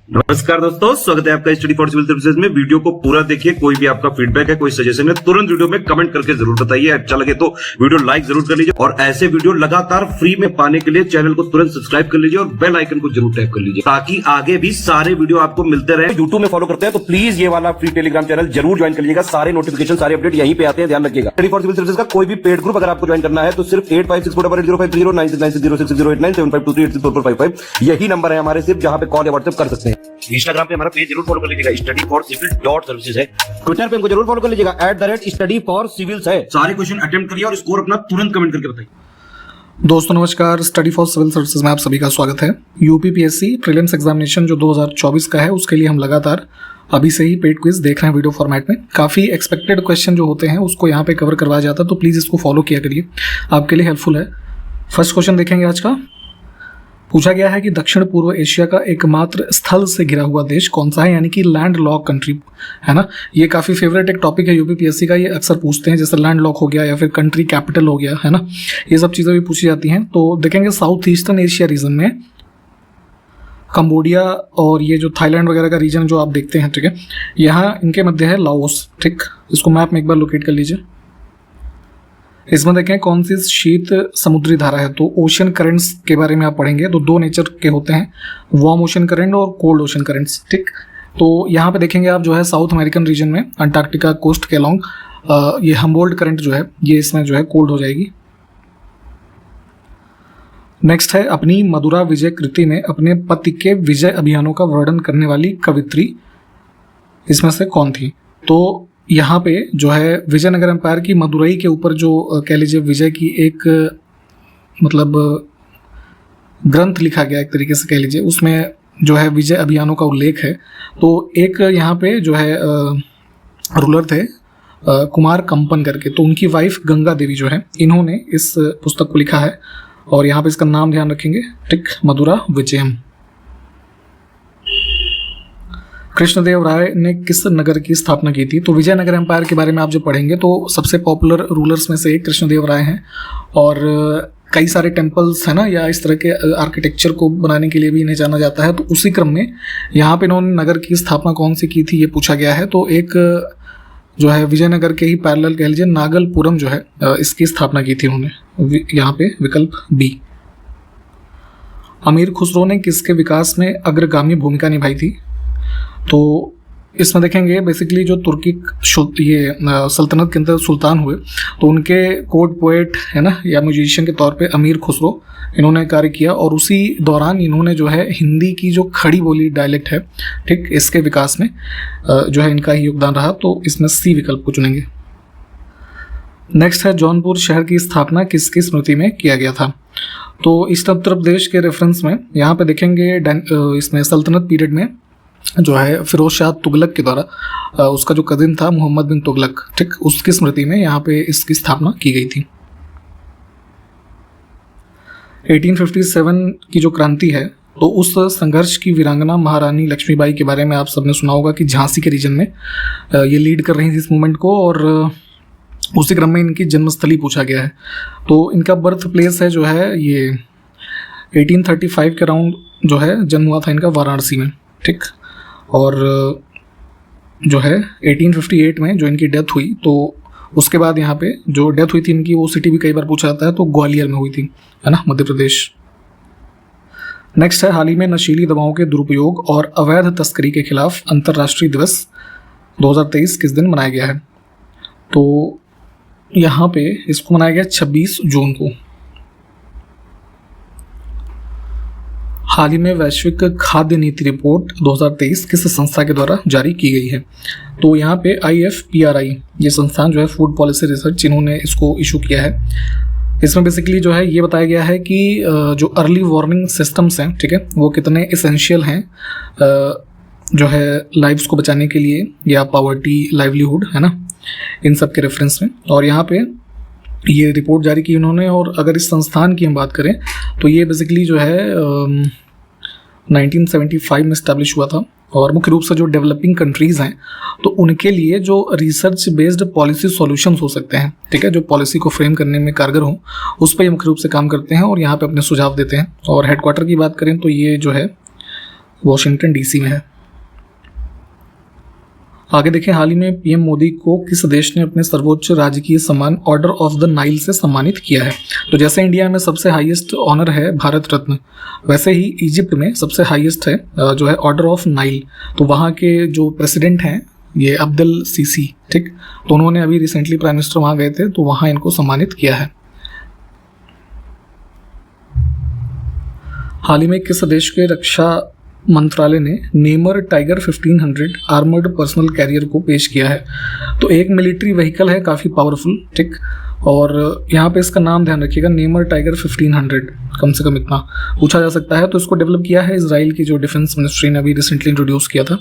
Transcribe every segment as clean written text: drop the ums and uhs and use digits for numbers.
नमस्कार दोस्तों, स्वागत है आपका स्टडी फॉर सिविल सर्विसेज में। वीडियो को पूरा देखिए। कोई भी आपका फीडबैक है, कोई सजेशन है, तुरंत वीडियो में कमेंट करके जरूर बताइए। अच्छा लगे तो वीडियो लाइक जरूर कर लीजिए और ऐसे वीडियो लगातार फ्री में पाने के लिए चैनल को तुरंत सब्सक्राइब कर लीजिए और बेल आइकन को जरूर टैप कर लीजिए ताकि आगे भी सारे वीडियो आपको मिलते रहे। यूट्यूब में फॉलो करते हैं तो प्लीज ये वाला फ्री टेलीग्राम चैनल जरूर ज्वाइन कर लीजिएगा। सारे नोटिफिकेशन, सारे अपडेट यहीं पे आते हैं, ध्यान रखिएगा। स्टडी फॉर सिविल सर्विसेज का कोई भी पेड ग्रुप अगर आपको ज्वाइन करना है तो सिर्फ 856480560660897523864455 यही नंबर है हमारे, सिर्फ जहां पे कॉल या व्हाट्सएप कर सकते हैं। इंस्टाग्राम पे हमारा पेज जरूर फॉलो कर लीजिएगा, studyforcivil.services है। ट्विटर पे हमको जरूर फॉलो कर लीजिएगा, @studyforcivils है। सारे क्वेश्चन अटेम्प्ट करिए और स्कोर अपना तुरंत कमेंट करके बताइए। दोस्तों नमस्कार, स्टडी फॉर सिविल सर्विसेज में आप सभी का स्वागत है। यूपीपीएससी प्रीलिम्स एग्जामिनेशन जो 2024 का है उसके लिए हम लगातार अभी से ही पेड क्विज देख रहे हैं वीडियो फॉर्मेट में। काफ़ी एक्सपेक्टेड क्वेश्चन जो होते हैं उसको यहाँ पे कवर करवाया जाता है, तो प्लीज़ इसको फॉलो किया करिए, आपके लिए हेल्पफुल है। फर्स्ट क्वेश्चन देखेंगे आज का। पूछा गया है कि दक्षिण पूर्व एशिया का एकमात्र स्थल से घिरा हुआ देश कौन सा है, यानी कि लैंड लॉक कंट्री है ना। ये काफ़ी फेवरेट एक टॉपिक है यूपीपीएससी का, ये अक्सर पूछते हैं, जैसे लैंड लॉक हो गया या फिर कंट्री कैपिटल हो गया है ना, ये सब चीज़ें भी पूछी जाती हैं। तो देखेंगे साउथ ईस्टर्न एशिया रीजन में कंबोडिया और ये जो थाईलैंड वगैरह का रीजन जो आप देखते हैं, ठीक है, यहाँ इनके मध्य है लाओस। ठीक, इसको मैप में एक बार लोकेट कर लीजिए। इसमें देखें कौन सी शीत समुद्री धारा है, तो ओशन करंट्स के बारे में आप पढ़ेंगे। तो दो नेचर के होते हैं, वार्म ओशन करंट और कोल्ड ओशन करंट्स। ठीक, तो यहाँ पे देखेंगे आप जो है साउथ अमेरिकन रीजन में अंटार्कटिका कोस्ट के अलोंग ये हम्बोल्ट करंट जो है ये इसमें जो है कोल्ड हो जाएगी। नेक्स्ट है, अपनी मधुरा विजय कृति में अपने पति के विजय अभियानों का वर्णन करने वाली कवित्री इसमें से कौन थी। तो यहाँ पे जो है विजयनगर एम्पायर की मदुरई के ऊपर जो कह लीजिए विजय की एक मतलब ग्रंथ लिखा गया एक तरीके से कह लीजिए, उसमें जो है विजय अभियानों का उल्लेख है। तो एक यहाँ पे जो है रूलर थे कुमार कंपन करके, तो उनकी वाइफ गंगा देवी जो है इन्होंने इस पुस्तक को लिखा है और यहाँ पे इसका नाम ध्यान रखेंगे। ठीक, मधुरा विजयम। कृष्णदेव राय ने किस नगर की स्थापना की थी। तो विजयनगर एम्पायर के बारे में आप जब पढ़ेंगे तो सबसे पॉपुलर रूलर्स में से एक कृष्णदेव राय हैं और कई सारे टेम्पल्स है ना या इस तरह के आर्किटेक्चर को बनाने के लिए भी इन्हें जाना जाता है। तो उसी क्रम में यहाँ पे इन्होंने नगर की स्थापना कौन सी की थी ये पूछा गया है। तो एक जो है विजयनगर के ही पैरेलल कह लीजिए नागलपुरम जो है इसकी स्थापना की थी उन्होंने, यहाँ पे विकल्प बी। अमीर खुसरो ने किसके विकास में अग्रगामी भूमिका निभाई थी। तो इसमें देखेंगे बेसिकली जो तुर्की ये सल्तनत के अंदर सुल्तान हुए तो उनके कोर्ट पोएट है ना या म्यूजिशियन के तौर पे अमीर खुसरो इन्होंने कार्य किया और उसी दौरान इन्होंने जो है हिंदी की जो खड़ी बोली डायलेक्ट है, ठीक, इसके विकास में जो है इनका ही योगदान रहा। तो इसमें सी विकल्प को चुनेंगे। नेक्स्ट है, जौनपुर शहर की स्थापना किसकी स्मृति में किया गया था। तो ईस्ट उत्तर प्रदेश के रेफरेंस में यहाँ पे देखेंगे इसमें सल्तनत पीरियड में जो है फिरोज शाह तुगलक के द्वारा उसका जो कजिन था मोहम्मद बिन तुगलक, ठीक, उसकी स्मृति में यहाँ पे इसकी स्थापना की गई थी। 1857 की जो क्रांति है तो उस संघर्ष की वीरांगना महारानी लक्ष्मीबाई के बारे में आप सबने सुना होगा कि झांसी के रीजन में ये लीड कर रही थी इस मूवमेंट को और उसी क्रम में इनकी जन्मस्थली पूछा गया है। तो इनका बर्थ प्लेस है जो है ये 1835 के अराउंड जो है जन्म हुआ था इनका वाराणसी में, ठीक, और जो है 1858 में जो इनकी डेथ हुई तो उसके बाद यहाँ पे जो डेथ हुई थी इनकी वो सिटी भी कई बार पूछा जाता है, तो ग्वालियर में हुई थी, है ना, मध्य प्रदेश। नेक्स्ट है, हाल ही में नशीली दवाओं के दुरुपयोग और अवैध तस्करी के खिलाफ अंतर्राष्ट्रीय दिवस 2023 किस दिन मनाया गया है। तो यहाँ पे इसको मनाया गया 26 जून को। हाल ही में वैश्विक खाद्य नीति रिपोर्ट 2023 किस संस्था के द्वारा जारी की गई है। तो यहाँ पे IFPRI ये संस्थान जो है फूड पॉलिसी रिसर्च इन्होंने इसको इशू किया है। इसमें बेसिकली जो है ये बताया गया है कि जो अर्ली वार्निंग सिस्टम्स हैं, ठीक है, वो कितने इसेंशियल हैं जो है लाइव्स को बचाने के लिए या पॉवर्टी लाइवलीहुड है ना, इन सब के रेफरेंस में। और यहाँ पे ये रिपोर्ट जारी की उन्होंने। और अगर इस संस्थान की हम बात करें तो ये बेसिकली जो है 1975 में इस्टेब्लिश हुआ था और मुख्य रूप से जो डेवलपिंग कंट्रीज़ हैं तो उनके लिए जो रिसर्च बेस्ड पॉलिसी सॉल्यूशंस हो सकते हैं, ठीक है, जो पॉलिसी को फ्रेम करने में कारगर हों, उस पर ये मुख्य रूप से काम करते हैं और यहाँ पे अपने सुझाव देते हैं। और हेडक्वार्टर की बात करें तो ये जो है वॉशिंगटन डीसी में है। आगे देखें, हाल ही में पीएम मोदी को किस देश ने अपने सर्वोच्च राजकीय सम्मान ऑर्डर ऑफ द नाइल से सम्मानित किया है? तो जैसे इंडिया में सबसे हाईएस्ट ऑनर है भारत रत्न, वैसे ही इजिप्ट में सबसे हाईएस्ट है जो है ऑर्डर ऑफ नाइल। तो वहाँ के जो प्रेसिडेंट हैं ये अब्दुल सीसी, ठीक, तो उन्होंने अभी रिसेंटली प्राइम मिनिस्टर वहाँ गए थे तो वहाँ इनको सम्मानित किया है। हाल ही में किस देश के रक्षा मंत्रालय ने Namer tiger 1500 armoured personnel carrier को पेश किया है? तो एक मिलिट्री व्हीकल है, काफ़ी पावरफुल, ठीक, और यहाँ पे इसका नाम ध्यान रखिएगा, नेमर टाइगर 1500, कम से कम इतना पूछा जा सकता है। तो इसको डेवलप किया है इजराइल की जो डिफेंस मिनिस्ट्री ने अभी रिसेंटली इंट्रोड्यूस किया था।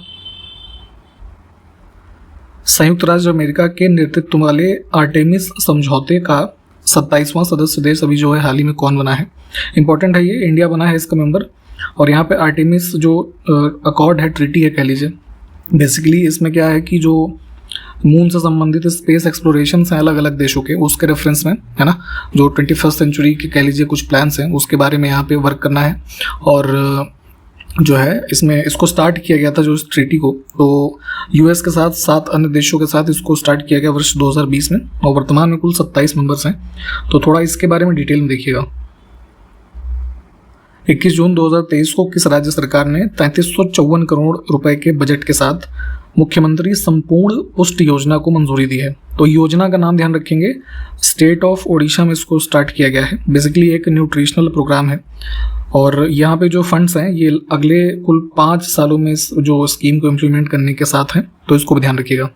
संयुक्त राज्य अमेरिका के नेतृत्व वाले आर्टेमिस समझौते का 27वां सदस्य देश अभी जो है हाल ही में कौन बना है? इंपॉर्टेंट है ये, इंडिया बना है इसका मेंबर। और यहाँ पे आर्टेमिस जो अकॉर्ड है, ट्रीटी है कह लीजिए, बेसिकली इसमें क्या है कि जो मून से संबंधित स्पेस एक्सप्लोरेशन हैं अलग अलग देशों के, उसके रेफरेंस में है ना, जो 21st सेंचुरी के कह लीजिए कुछ प्लान्स हैं उसके बारे में यहाँ पे वर्क करना है। और जो है इसमें इसको स्टार्ट किया गया था जो इस ट्रीटी को, तो यूएस के साथ 7 अन्य देशों के साथ इसको स्टार्ट किया गया वर्ष 2020 में, और वर्तमान में कुल 27 मेंबर्स हैं। तो थोड़ा इसके बारे में डिटेल में देखिएगा। 21 जून 2023 को किस राज्य सरकार ने 3354 करोड़ रुपए के बजट के साथ मुख्यमंत्री संपूर्ण पुष्टि योजना को मंजूरी दी है? तो योजना का नाम ध्यान रखेंगे, स्टेट ऑफ ओडिशा में इसको स्टार्ट किया गया है। बेसिकली एक न्यूट्रिशनल प्रोग्राम है और यहाँ पे जो फंड्स हैं ये अगले कुल 5 सालों में इस जो स्कीम को इम्प्लीमेंट करने के साथ हैं, तो इसको भी ध्यान रखिएगा।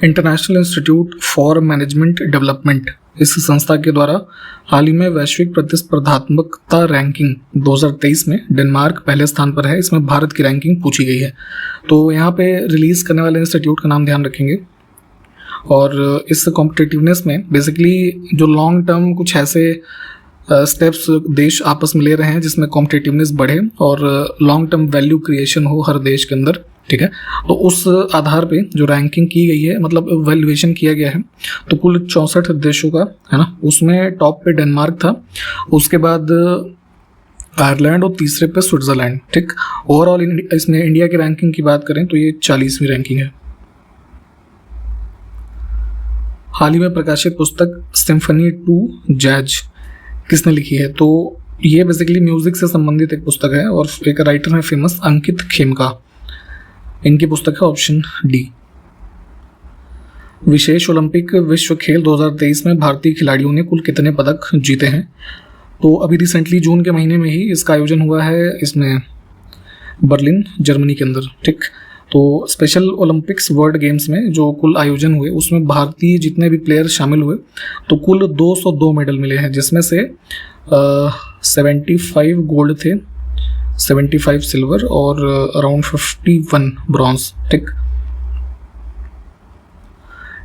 International institute for management development, इस संस्था के द्वारा हाल ही में वैश्विक प्रतिस्पर्धात्मकता रैंकिंग 2023 में डेनमार्क पहले स्थान पर है। इसमें भारत की रैंकिंग पूछी गई है। तो यहाँ पे रिलीज करने वाले इंस्टीट्यूट का नाम ध्यान रखेंगे। और इस कॉम्पिटिटिवनेस में बेसिकली जो लॉन्ग टर्म कुछ ऐसे स्टेप्स देश आपस में ले रहे हैं जिसमें कॉम्पिटिटिवनेस बढ़े और लॉन्ग टर्म वैल्यू क्रिएशन हो हर देश के अंदर, ठीक है। तो उस आधार पे जो रैंकिंग की गई है, मतलब वैल्यूएशन किया गया है, तो कुल 64 देशों का है ना, उसमें टॉप पे डेनमार्क था, उसके बाद आयरलैंड और तीसरे पे स्विट्जरलैंड, ठीक। ओवरऑल इसमें इंडिया की रैंकिंग की बात करें तो ये 40वीं रैंकिंग है। हाल ही में प्रकाशित पुस्तक सिम्फनी टू जैज किसने लिखी है? तो ये बेसिकली म्यूजिक से संबंधित एक पुस्तक है और एक राइटर है फेमस अंकित खेमका, इनकी पुस्तक है ऑप्शन डी। विशेष ओलंपिक विश्व खेल 2023 में भारतीय खिलाड़ियों ने कुल कितने पदक जीते हैं? तो अभी रिसेंटली जून के महीने में ही इसका आयोजन हुआ है, इसमें बर्लिन जर्मनी के अंदर, ठीक। तो स्पेशल ओलंपिक्स वर्ल्ड गेम्स में जो कुल आयोजन हुए उसमें भारतीय जितने भी प्लेयर शामिल हुए तो कुल 202 मेडल मिले हैं, जिसमें से 75 गोल्ड थे, 75 सिल्वर और अराउंड 51 ब्रॉन्ज, ठीक।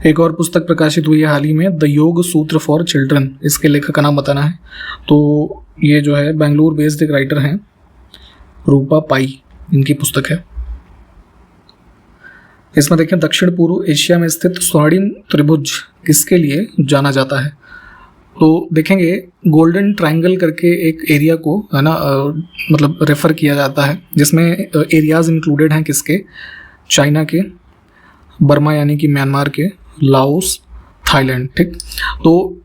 एक और पुस्तक प्रकाशित हुई है हाल ही में, द योग सूत्र फॉर चिल्ड्रन, इसके लेखक का नाम बताना है। तो ये जो है बेंगलुरु बेस्ड एक राइटर हैं, रूपा पाई, इनकी पुस्तक है। इसमें देखें, दक्षिण पूर्व एशिया में स्थित स्वर्णिम त्रिभुज किसके लिए जाना जाता है? तो देखेंगे गोल्डन ट्रायंगल करके एक एरिया को है ना मतलब रेफर किया जाता है, जिसमें एरियाज इंक्लूडेड हैं किसके? चाइना के, बर्मा यानी कि म्यांमार के, लाओस, थाईलैंड, ठीक। तो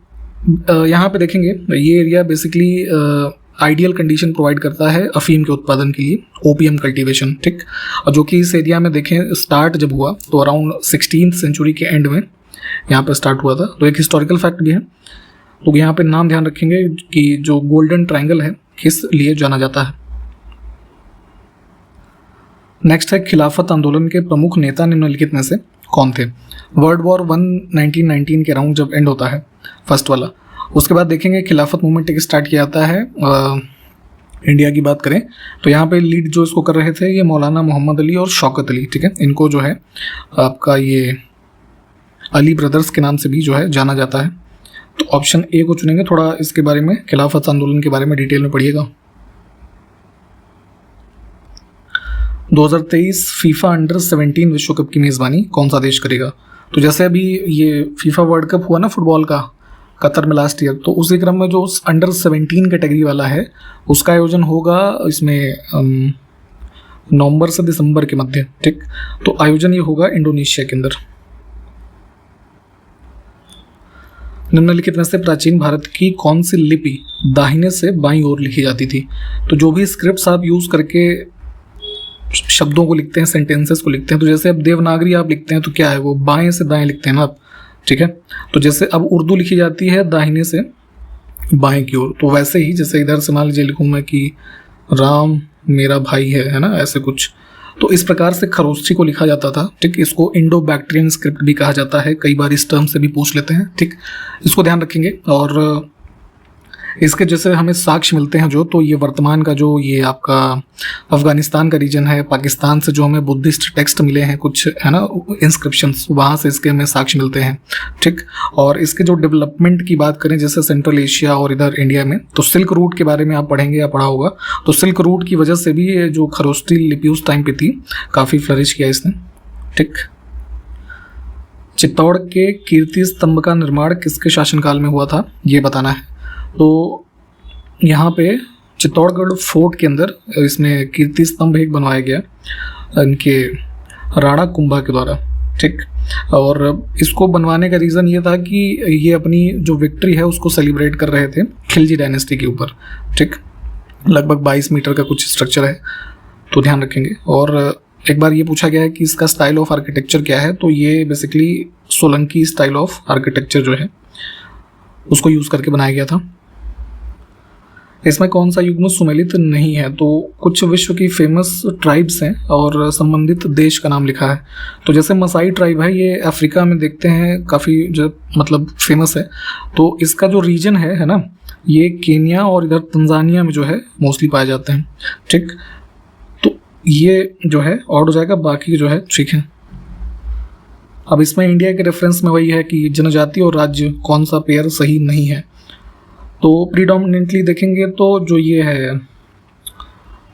यहाँ पे देखेंगे ये area basically ideal condition provide करता है अफीम के उत्पादन के लिए, ओपीएम कल्टीवेशन, ठीक। और जो कि इस एरिया में देखें स्टार्ट जब हुआ तो अराउंड 16th सेंचुरी के एंड में यहाँ पे स्टार्ट हुआ था। तो एक हिस्टोरिकल फैक्ट भी है। तो यहाँ पे नाम ध्यान रखेंगे कि जो गोल्डन ट्रायंगल है किस लिए जाना जाता है। नेक्स्ट है, खिलाफत आंदोलन के प्रमुख नेता निम्नलिखित में से कौन थे? वर्ल्ड वॉर 1 1919 के अराउंड जब एंड होता है फर्स्ट वाला, उसके बाद देखेंगे खिलाफत मूवमेंट एक स्टार्ट किया जाता है। इंडिया की बात करें तो यहाँ पे लीड जो इसको कर रहे थे ये मौलाना मोहम्मद अली और शौकत अली, ठीक है। इनको जो है आपका ये अली ब्रदर्स के नाम से भी जो है जाना जाता है। तो ऑप्शन ए को चुनेंगे। थोड़ा इसके बारे में, खिलाफत आंदोलन के बारे में डिटेल में पढ़िएगा। 2023 फीफा अंडर 17 विश्व कप की मेज़बानी कौन सा देश करेगा? तो जैसे अभी ये फीफा वर्ल्ड कप हुआ ना फुटबॉल का, कतर में लास्ट ईयर। तो उसी क्रम में जो अंडर 17 कैटेगरी वाला है उसका आयोजन होगा इसमें नवंबर से दिसंबर के मध्य, ठीक। तो आयोजन ये होगा इंडोनेशिया के अंदर। निम्नलिखित में से प्राचीन भारत की कौन सी लिपि दाहिने से बाईं ओर लिखी जाती थी? तो जो भी स्क्रिप्ट्स आप यूज़ करके शब्दों को लिखते हैं, सेंटेंसेस को लिखते हैं, तो जैसे अब देवनागरी आप लिखते हैं तो क्या है, वो बाएं से दाएं लिखते हैं ना आप, ठीक है। तो जैसे अब उर्दू लिखी जाती है दाहिने से बाएं की ओर, तो वैसे ही जैसे इधर से मान लीजिए लिखूँ मैं कि राम मेरा भाई है ना, ऐसे कुछ। तो इस प्रकार से खरोष्ठी को लिखा जाता था, ठीक। इसको इंडो बैक्ट्रियन स्क्रिप्ट भी कहा जाता है, कई बार इस टर्म से भी पूछ लेते हैं, ठीक। इसको ध्यान रखेंगे। और इसके जैसे हमें साक्ष्य मिलते हैं जो, तो ये वर्तमान का जो ये आपका अफगानिस्तान का रीजन है, पाकिस्तान से जो हमें बुद्धिस्ट टेक्स्ट मिले हैं कुछ, है ना, इंस्क्रिप्शंस, वहाँ से इसके हमें साक्ष्य मिलते हैं, ठीक। और इसके जो डेवलपमेंट की बात करें जैसे सेंट्रल एशिया और इधर इंडिया में, तो सिल्क रूट के बारे में आप पढ़ेंगे या पढ़ा होगा। तो सिल्क रूट की वजह से भी ये जो खरोष्ठी लिपि उस टाइम पे थी, काफ़ी फ्लरिश किया इसने, ठीक। चित्तौड़ के कीर्ति स्तंभ का निर्माण किसके शासनकाल में हुआ था, ये बताना है। तो यहाँ पे चित्तौड़गढ़ फोर्ट के अंदर इसमें कीर्ति स्तंभ एक बनवाया गया इनके राणा कुंभा के द्वारा, ठीक। और इसको बनवाने का रीज़न ये था कि ये अपनी जो विक्ट्री है उसको सेलिब्रेट कर रहे थे खिलजी डायनेस्टी के ऊपर, ठीक। लगभग 22 मीटर का कुछ स्ट्रक्चर है, तो ध्यान रखेंगे। और एक बार ये पूछा गया है कि इसका स्टाइल ऑफ आर्किटेक्चर क्या है, तो ये basically Solanki style of architecture जो है उसको यूज़ करके बनाया गया था। इसमें कौन सा युग्म सुमेलित नहीं है? तो कुछ विश्व की फेमस ट्राइब्स हैं और संबंधित देश का नाम लिखा है। तो जैसे मसाई ट्राइब है, ये अफ्रीका में देखते हैं काफ़ी जो मतलब फेमस है। तो इसका जो रीजन है ना, ये केन्या और इधर तंजानिया में जो है मोस्टली पाए जाते हैं, ठीक। तो ये जो है ऑड हो जाएगा, बाकी जो है ठीक है। अब इसमें इंडिया के रेफरेंस में वही है कि जनजाति और राज्य कौन सा पेयर सही नहीं है। तो प्रीडोमिनेंटली देखेंगे तो जो ये है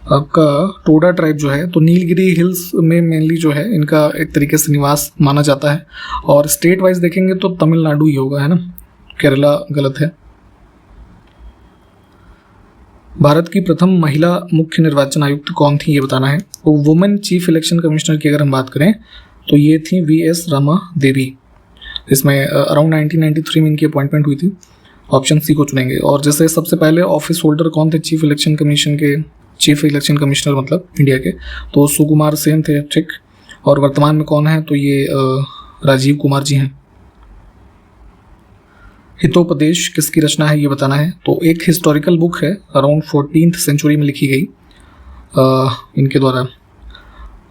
आपका टोडा ट्राइब जो है, तो नीलगिरी हिल्स में मेनली जो है इनका एक तरीके से निवास माना जाता है। और स्टेट वाइज देखेंगे तो तमिलनाडु ही होगा, है ना, केरला गलत है। भारत की प्रथम महिला मुख्य निर्वाचन आयुक्त कौन थी, ये बताना है। तो वुमेन चीफ इलेक्शन कमिश्नर की अगर हम बात करें तो ये थी वी.एस. रमा देवी। इसमें अराउंड 1993 में इनकी अपॉइंटमेंट हुई थी। ऑप्शन सी को चुनेंगे। और जैसे सबसे पहले ऑफिस होल्डर कौन थे चीफ इलेक्शन कमीशन के, चीफ इलेक्शन कमिश्नर मतलब इंडिया के, तो सुकुमार सेन थे, ठीक। और वर्तमान में कौन है, तो ये राजीव कुमार जी हैं। हितोपदेश किसकी रचना है, ये बताना है। तो एक हिस्टोरिकल बुक है, अराउंड 14th सेंचुरी में लिखी गई इनके द्वारा,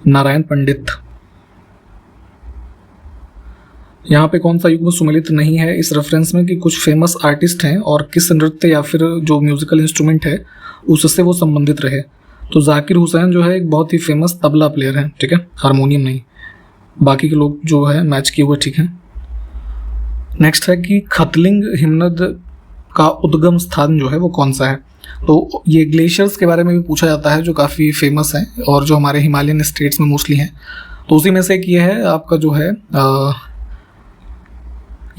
नारायण पंडित। यहाँ पे कौन सा युग्म सुमेलित नहीं है इस रेफरेंस में कि कुछ फेमस आर्टिस्ट हैं और किस नृत्य या फिर जो म्यूजिकल इंस्ट्रूमेंट है उससे वो संबंधित रहे। तो जाकिर हुसैन जो है एक बहुत ही फेमस तबला प्लेयर है, ठीक है, हारमोनियम नहीं, बाकी के लोग जो है मैच किए हुए, ठीक है। नेक्स्ट है कि खतलिंग हिमनद का उद्गम स्थान जो है वो कौन सा है। तो ये ग्लेशियर्स के बारे में भी पूछा जाता है जो काफ़ी फेमस हैं और जो हमारे हिमालयन स्टेट्स में मोस्टली हैं। तो उसी में से एक ये है आपका जो है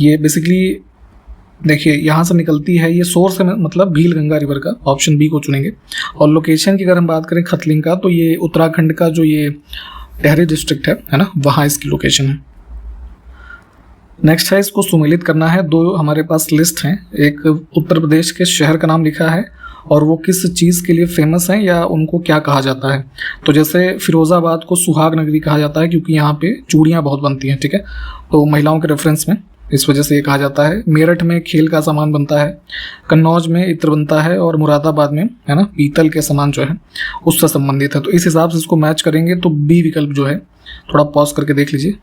ये बेसिकली देखिए यहाँ से निकलती है, ये सोर्स है मतलब भील गंगा रिवर का, ऑप्शन बी को चुनेंगे। और लोकेशन की अगर हम बात करें खतलिंग का, तो ये उत्तराखंड का जो ये टेहरी डिस्ट्रिक्ट है ना, वहाँ इसकी लोकेशन है। नेक्स्ट है, इसको सुमेलित करना है। दो हमारे पास लिस्ट हैं, एक उत्तर प्रदेश के शहर का नाम लिखा है और वो किस चीज़ के लिए फेमस हैं या उनको क्या कहा जाता है। तो जैसे फिरोज़ाबाद को सुहाग नगरी कहा जाता है क्योंकि यहाँ पे चूड़ियाँ बहुत बनती हैं, ठीक है, तो महिलाओं के रेफरेंस में इस वजह से ये कहा जाता है। मेरठ में खेल का सामान बनता है, कन्नौज में इत्र बनता है और मुरादाबाद में है ना पीतल के सामान जो है उससे संबंधित है। तो इस हिसाब से इसको मैच करेंगे तो बी विकल्प जो है, थोड़ा पॉज करके देख लीजिए।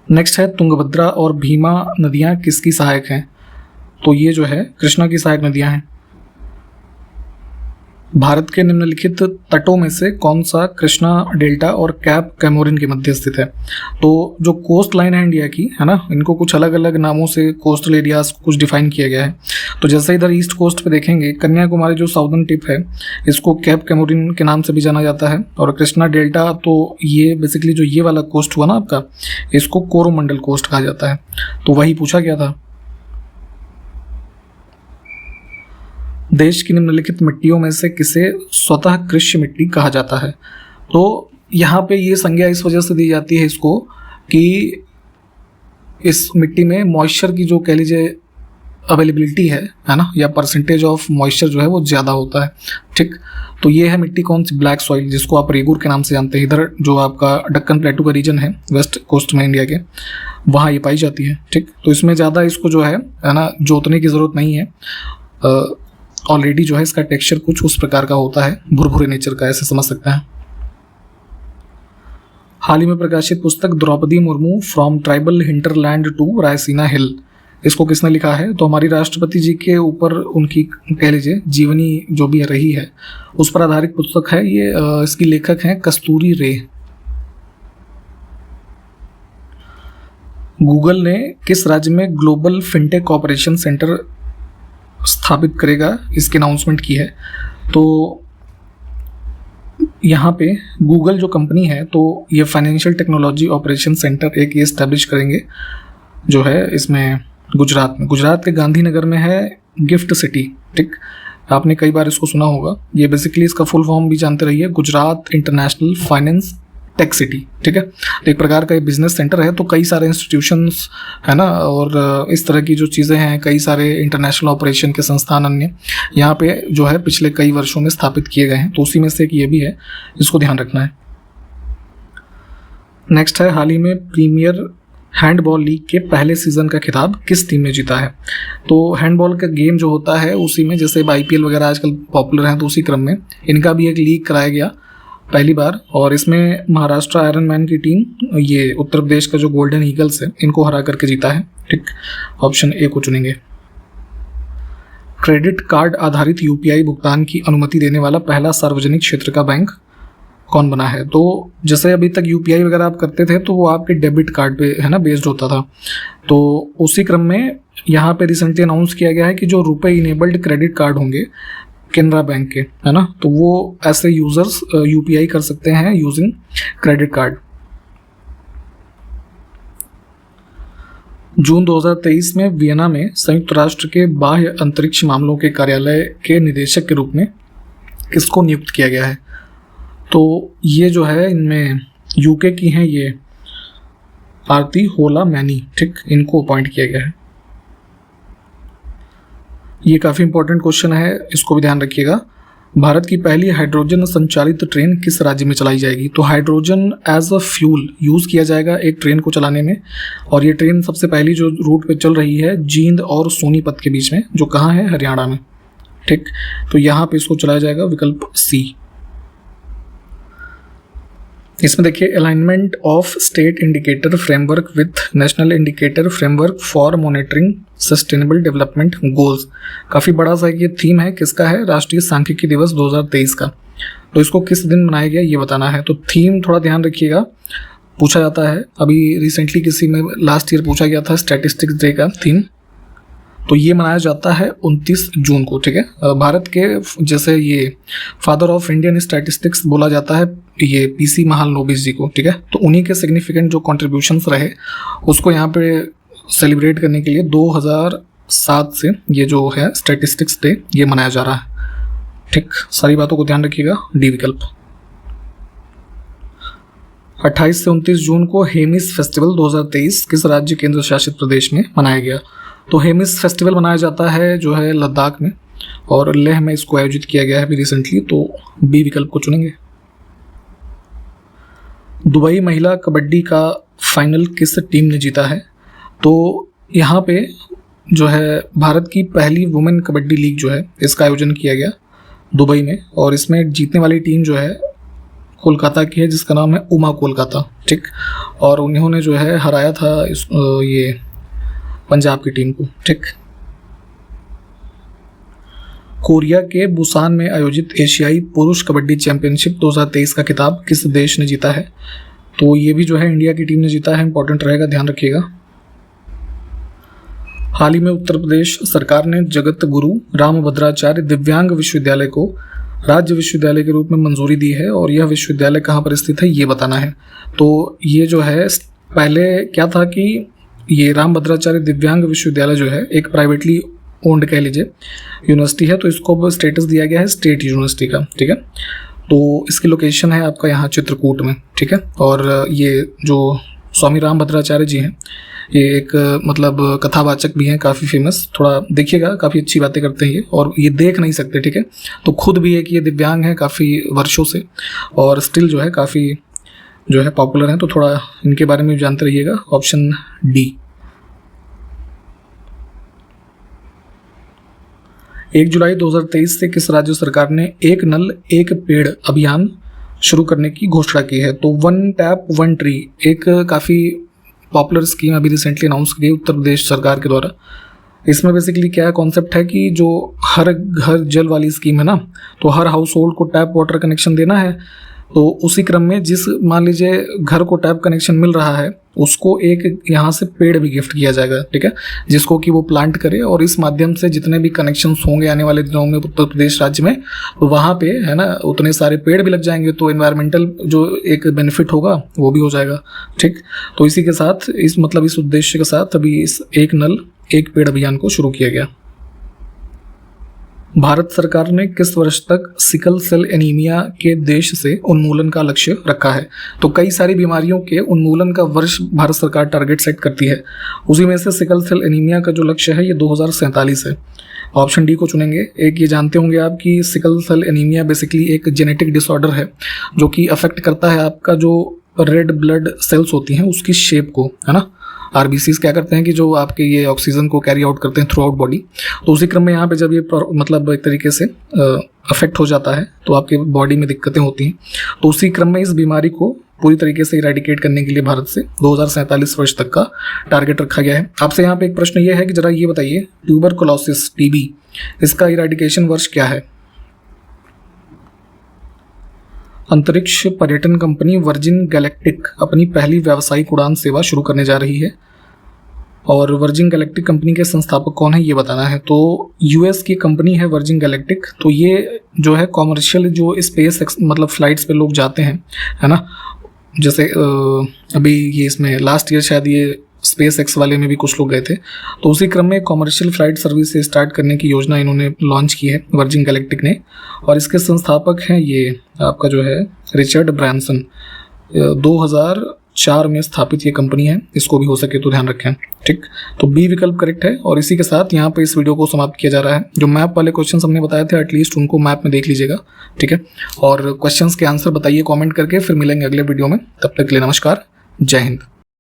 नेक्स्ट है, तुंगभद्रा और भीमा नदियाँ किसकी सहायक हैं। तो ये जो है कृष्णा की सहायक नदियाँ हैं। भारत के निम्नलिखित तटों में से कौन सा कृष्णा डेल्टा और कैप कैमोरिन के मध्य स्थित है? तो जो कोस्ट लाइन है इंडिया की, है ना, इनको कुछ अलग अलग नामों से कोस्टल एरियाज कुछ डिफाइन किया गया है। तो जैसे इधर ईस्ट कोस्ट पे देखेंगे, कन्याकुमारी जो साउदर्न टिप है इसको कैप कैमोरिन के नाम से भी जाना जाता है, और कृष्णा डेल्टा तो ये बेसिकली जो ये वाला कोस्ट हुआ ना आपका, इसको कोरोमंडल कोस्ट कहा जाता है। तो वही पूछा गया था। देश की निम्नलिखित मिट्टियों में से किसे स्वतः कृष्य मिट्टी कहा जाता है? तो यहाँ पे ये संज्ञा इस वजह से दी जाती है इसको कि इस मिट्टी में मॉइस्चर की जो कह लीजिए अवेलेबिलिटी है ना, या परसेंटेज ऑफ मॉइस्चर जो है वो ज़्यादा होता है। ठीक, तो ये है मिट्टी कौन सी? ब्लैक सॉइल, जिसको आप रेगुर के नाम से जानते हैं। इधर जो आपका दक्कन प्लेटू का रीजन है वेस्ट कोस्ट में इंडिया के, वहाँ ये पाई जाती है। ठीक, तो इसमें ज़्यादा इसको जो है ना जोतने की ज़रूरत नहीं है। ऑलरेडी जो है इसका टेक्सचर कुछ उस प्रकार का होता है, भुरभुरे नेचर का, ऐसे समझ सकते हैं। हाल ही में प्रकाशित पुस्तक Draupadi Murmu from tribal hinterland to Raisina hill, इसको किसने लिखा है? तो हमारी राष्ट्रपति जी के ऊपर उनकी कह लीजिए जीवनी जो भी रही है उस पर आधारित पुस्तक है ये। इसकी लेखक हैं कस्तूरी रे। गूगल ने किस राज्य में ग्लोबल फिनटेक ऑपरेशन सेंटर स्थापित करेगा, इसकी अनाउंसमेंट की है? तो यहाँ पे गूगल जो कंपनी है तो ये फाइनेंशियल टेक्नोलॉजी ऑपरेशन सेंटर एक ये इस्टेब्लिश करेंगे जो है इसमें गुजरात में, गुजरात के गांधीनगर में है गिफ्ट सिटी। ठीक, आपने कई बार इसको सुना होगा। ये बेसिकली इसका फुल फॉर्म भी जानते रहिए, Gujarat international finance tech city. ठीक है, तो एक प्रकार का ये बिजनेस सेंटर है। तो कई सारे इंस्टीट्यूशंस है ना, और इस तरह की जो चीज़ें हैं, कई सारे इंटरनेशनल ऑपरेशन के संस्थान अन्य यहाँ पे जो है पिछले कई वर्षों में स्थापित किए गए हैं। तो उसी में से एक ये भी है, इसको ध्यान रखना है। नेक्स्ट है, हाल ही में प्रीमियर हैंडबॉल लीग के पहले सीजन का खिताब किस टीम ने जीता है? तो हैंडबॉल का गेम जो होता है उसी में, जैसे IPL वगैरह आजकल पॉपुलर हैं, तो उसी क्रम में इनका भी एक लीग कराया गया पहली बार, और इसमें महाराष्ट्र आयरन मैन की टीम ये उत्तर प्रदेश का जो गोल्डन ईगल्स है इनको हरा करके जीता है। ठीक, ऑप्शन ए को चुनेंगे। क्रेडिट कार्ड आधारित UPI भुगतान की अनुमति देने वाला पहला सार्वजनिक क्षेत्र का बैंक कौन बना है? तो जैसे अभी तक UPI वगैरह आप करते थे तो वो आपके डेबिट कार्ड पे है ना बेस्ड होता था। तो उसी क्रम में यहाँ पे रिसेंटली अनाउंस किया गया है कि जो रुपए इनेबल्ड क्रेडिट कार्ड होंगे केनरा बैंक के, है ना, तो वो ऐसे यूजर्स UPI कर सकते हैं यूजिंग क्रेडिट कार्ड। जून 2023 में वियना में संयुक्त राष्ट्र के बाह्य अंतरिक्ष मामलों के कार्यालय के निदेशक के रूप में किसको नियुक्त किया गया है? तो ये जो है इनमें UK की हैं ये आरती होला मैनी। ठीक, इनको अपॉइंट किया गया है। ये काफ़ी इंपॉर्टेंट क्वेश्चन है, इसको भी ध्यान रखिएगा। भारत की पहली हाइड्रोजन संचालित ट्रेन किस राज्य में चलाई जाएगी? तो hydrogen as a fuel use किया जाएगा एक ट्रेन को चलाने में, और ये ट्रेन सबसे पहली जो रूट पे चल रही है जींद और सोनीपत के बीच में, जो कहाँ है? हरियाणा में। ठीक, तो यहाँ पे इसको चलाया जाएगा, विकल्प C। इसमें देखिए, alignment of state indicator framework with national indicator framework for monitoring sustainable development goals, काफ़ी बड़ा सा ये थीम है। किसका है? राष्ट्रीय सांख्यिकी दिवस 2023 का। तो इसको किस दिन मनाया गया ये बताना है। तो थीम थोड़ा ध्यान रखिएगा, पूछा जाता है। अभी रिसेंटली किसी में लास्ट ईयर पूछा गया था स्टैटिस्टिक्स डे का थीम, तो ये मनाया जाता है 29 जून को। ठीक है, भारत के जैसे ये फादर ऑफ इंडियन स्टैटिस्टिक्स बोला जाता है ये PC महालनोबिस जी को। ठीक है, तो उन्हीं के सिग्निफिकेंट जो कॉन्ट्रीब्यूशंस रहे उसको यहाँ पे सेलिब्रेट करने के लिए 2007 से ये जो है स्टैटिस्टिक्स डे ये मनाया जा रहा है। ठीक, सारी बातों को ध्यान रखिएगा। डी विकल्प। 28 से 29 जून को हेमिस फेस्टिवल 2023 किस राज्य केंद्र शासित प्रदेश में मनाया गया? तो हेमिस फेस्टिवल मनाया जाता है जो है लद्दाख में, और लेह में इसको आयोजित किया गया है अभी रिसेंटली। तो बी विकल्प को चुनेंगे। दुबई महिला कबड्डी का फाइनल किस टीम ने जीता है? तो यहाँ पे जो है भारत की पहली वुमेन कबड्डी लीग जो है इसका आयोजन किया गया दुबई में, और इसमें जीतने वाली टीम जो है कोलकाता की है, जिसका नाम है उमा कोलकाता। ठीक, और उन्होंने जो है हराया था ये पंजाब की टीम को। ठीक, कोरिया के बुसान में आयोजित एशियाई पुरुष कबड्डी चैंपियनशिप 2023 का खिताब किस देश ने जीता है? तो ये भी जो है इंडिया की टीम ने जीता है, इंपॉर्टेंट रहेगा, ध्यान रखिएगा। हाल ही में उत्तर प्रदेश सरकार ने जगत गुरु रामभद्राचार्य दिव्यांग विश्वविद्यालय को राज्य विश्वविद्यालय के रूप में मंजूरी दी है और यह विश्वविद्यालय कहाँ पर स्थित है ये बताना है। तो ये जो है पहले क्या था कि ये रामभद्राचार्य दिव्यांग विश्वविद्यालय जो है एक प्राइवेटली ओन्ड कह लीजिए यूनिवर्सिटी है, तो इसको अब स्टेटस दिया गया है स्टेट यूनिवर्सिटी का, ठीक है। तो इसकी लोकेशन है आपका यहाँ चित्रकूट में, ठीक है। और ये जो स्वामी रामभद्राचार्य जी हैं ये एक मतलब कथावाचक भी हैं, काफ़ी फेमस, थोड़ा देखिएगा, काफ़ी अच्छी बातें करते हैं ये, और ये देख नहीं सकते, ठीक है। तो खुद भी है कि ये दिव्यांग हैं काफ़ी वर्षों से और स्टिल जो है काफ़ी जो है पॉपुलर हैं, तो थोड़ा इनके बारे में जानते रहिएगा। Option D. 1 जुलाई 2023 से किस राज्य सरकार ने एक नल एक पेड़ अभियान शुरू करने की घोषणा की है? तो वन टैप वन ट्री एक काफ़ी पॉपुलर स्कीम अभी रिसेंटली अनाउंस की गई उत्तर प्रदेश सरकार के द्वारा। इसमें बेसिकली क्या कॉन्सेप्ट है कि जो हर घर जल वाली स्कीम है ना, तो हर हाउस होल्ड को टैप वाटर कनेक्शन देना है। तो उसी क्रम में जिस मान लीजिए घर को टैप कनेक्शन मिल रहा है उसको एक यहाँ से पेड़ भी गिफ्ट किया जाएगा, ठीक है, जिसको कि वो प्लांट करे और इस माध्यम से जितने भी कनेक्शंस होंगे आने वाले दिनों में उत्तर प्रदेश राज्य में, तो वहाँ पे है ना उतने सारे पेड़ भी लग जाएंगे, तो एनवायरमेंटल जो एक बेनिफिट होगा वो भी हो जाएगा, ठीक। तो इसी के साथ इस उद्देश्य के साथ अभी इस एक नल एक पेड़ अभियान को शुरू किया गया। भारत सरकार ने किस वर्ष तक सिकल सेल एनीमिया के देश से उन्मूलन का लक्ष्य रखा है? तो कई सारी बीमारियों के उन्मूलन का वर्ष भारत सरकार टारगेट सेट करती है, उसी में से सिकल सेल एनीमिया का जो लक्ष्य है ये 2047 है। ऑप्शन डी को चुनेंगे। एक ये जानते होंगे आप कि सिकल सेल एनीमिया बेसिकली एक जेनेटिक डिसऑर्डर है जो कि अफेक्ट करता है आपका जो रेड ब्लड सेल्स होती हैं उसकी शेप को, है ना। आरबीसीज क्या करते हैं कि जो आपके ये ऑक्सीजन को कैरी आउट करते हैं थ्रू आउट बॉडी, तो उसी क्रम में यहाँ पे जब ये मतलब एक तरीके से अफेक्ट हो जाता है तो आपके बॉडी में दिक्कतें होती हैं। तो उसी क्रम में इस बीमारी को पूरी तरीके से इरेडिकेट करने के लिए भारत से 2047 वर्ष तक का टारगेट रखा गया है। आपसे यहाँ पे एक प्रश्न ये है कि जरा ये बताइए ट्यूबरकुलोसिस टीबी इसका इरेडिकेशन वर्ष क्या है? अंतरिक्ष पर्यटन कंपनी वर्जिन गैलेक्टिक अपनी पहली व्यावसायिक उड़ान सेवा शुरू करने जा रही है और वर्जिन गैलेक्टिक कंपनी के संस्थापक कौन है ये बताना है। तो यूएस की कंपनी है वर्जिन गैलेक्टिक। तो ये जो है कॉमर्शियल जो स्पेस मतलब फ्लाइट्स पे लोग जाते हैं, है ना, जैसे अभी ये इसमें लास्ट ईयर शायद ये स्पेस एक्स वाले में भी कुछ लोग गए थे, तो उसी क्रम में कॉमर्शियल फ्लाइट सर्विस से स्टार्ट करने की योजना इन्होंने लॉन्च की है वर्जिन गैलेक्टिक ने, और इसके संस्थापक हैं ये आपका जो है रिचर्ड ब्रांसन। 2004 में स्थापित ये कंपनी है, इसको भी हो सके तो ध्यान रखें, ठीक। तो बी विकल्प करेक्ट है। और इसी के साथ यहाँ पे इस वीडियो को समाप्त किया जा रहा है। जो मैप वाले क्वेश्चन हमने बताए थे एटलीस्ट उनको मैप में देख लीजिएगा, ठीक है, और क्वेश्चंस के आंसर बताइए कमेंट करके। फिर मिलेंगे अगले वीडियो में, तब तक के लिए नमस्कार, जय हिंद।